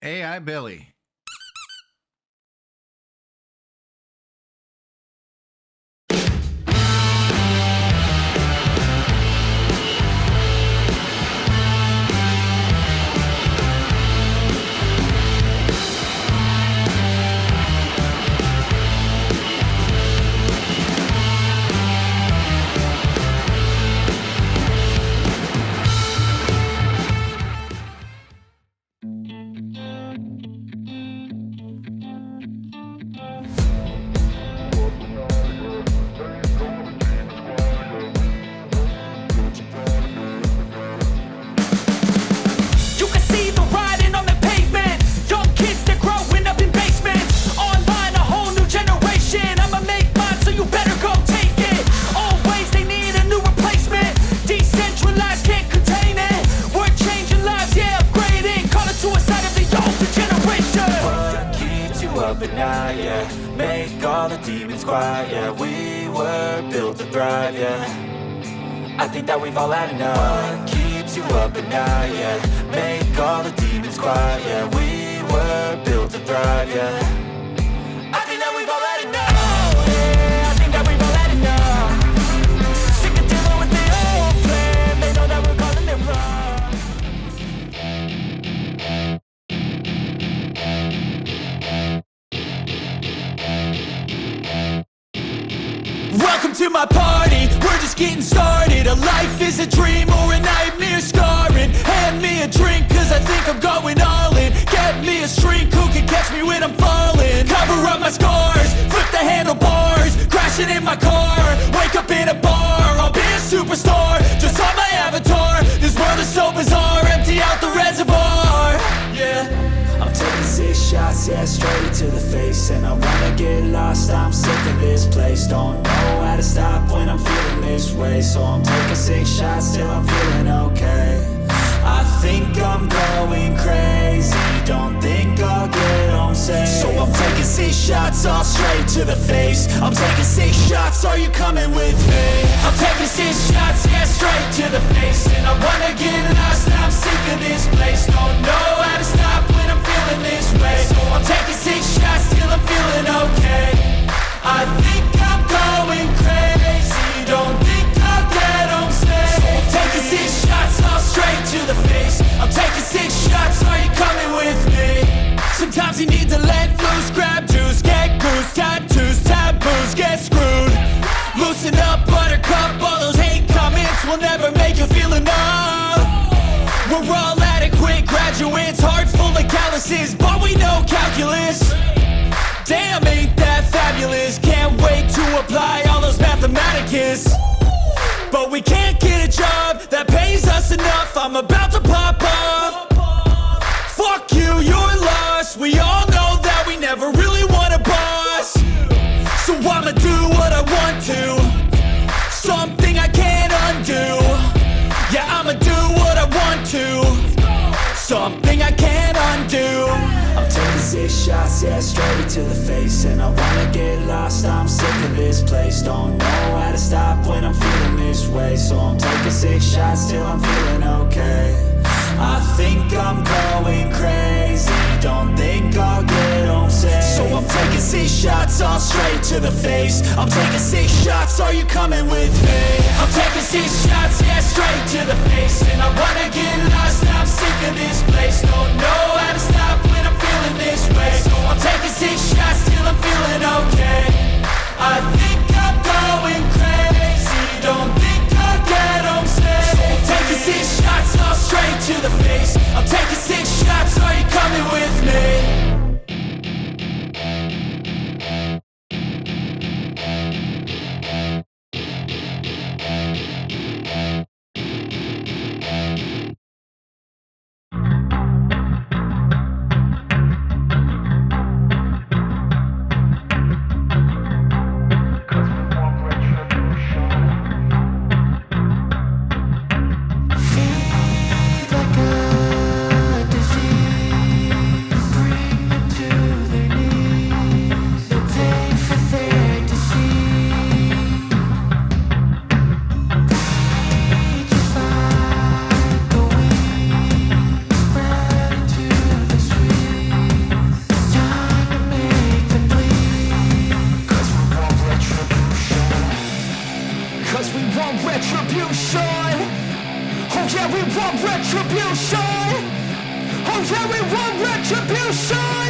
AI Billy. At night, yeah. Make all the demons quiet, yeah. We were built to thrive, yeah. I think that we've all had enough. What keeps you up at night, yeah. Make all the demons quiet, yeah. We were built to thrive, yeah. I think that we've all had enough. Oh yeah, I think that we've all had enough. Sick of dealing with the old plan. They know that we're calling it wrong. Welcome to my party, we're just getting started. A life is a dream or a nightmare scarring. Hand me a drink cause I think I'm going all in. Get me a shrink who can catch me when I'm falling. Cover up my scars, flip the handlebars. Crashing in my car, wake up in a bar. I'll be a superstar, just on my avatar. This world is so bizarre, empty out the reservoir. Yeah, I'm taking 6 shots, yeah, straight to the face. And I wanna get lost, I'm sick of this place. Don't know how to stop when I'm feeling this way. So I'm taking 6 shots till I'm feeling okay. I think I'm going crazy, don't think I'll get home safe. So I'm taking 6 shots all straight to the face. I'm taking 6 shots, are you coming with me? I'm taking 6 shots, yeah, straight to the face. And I wanna get lost, I'm sick of this place. Don't know how to stop when I'm feeling this way. So I'm taking 6 shots till I'm feeling okay. I think I'm going crazy, don't think I'll get home safe. So I'm taking 6 shots all straight to the face. I'm taking 6 shots, are you coming with me? Sometimes you need to let loose, grab juice, get goose, tattoos, taboos, get screwed. Loosen up, buttercup, all those hate comments will never make you feel enough. We're all adequate graduates, hearts full of calluses, but we know calculus. Damn, ain't that fabulous? Can't wait to apply all those mathematicus. But we can't get a job that pays us enough. I'm about to pop off. Fuck you, you're lost. We all know that we never really want a boss. So I'ma do what I want to, something I can't undo. Yeah, I'ma do what I want to, something I can't undo. I'm taking 6 shots, yeah, straight to the face. And I wanna get lost, I'm sick of this place. Don't know how to stop when I'm feeling this way. So I'm taking 6 shots till I'm feeling okay. I think I'm going crazy, don't think I'll get home safe. So I'm taking 6 shots all straight to the face. I'm taking 6 shots, are you coming with me? I'm taking 6 shots, yeah, straight to the face. And I wanna get lost, I'm sick of this place. Don't know how to stop when I'm feeling this way. So I'm taking 6 shots till I'm feeling okay. I think I'm going crazy, don't think I'll get home safe. So I'm taking 6 shots all straight to the face. I'm taking 6 shots, are you coming with me? Like a disease. yeah, we want retribution.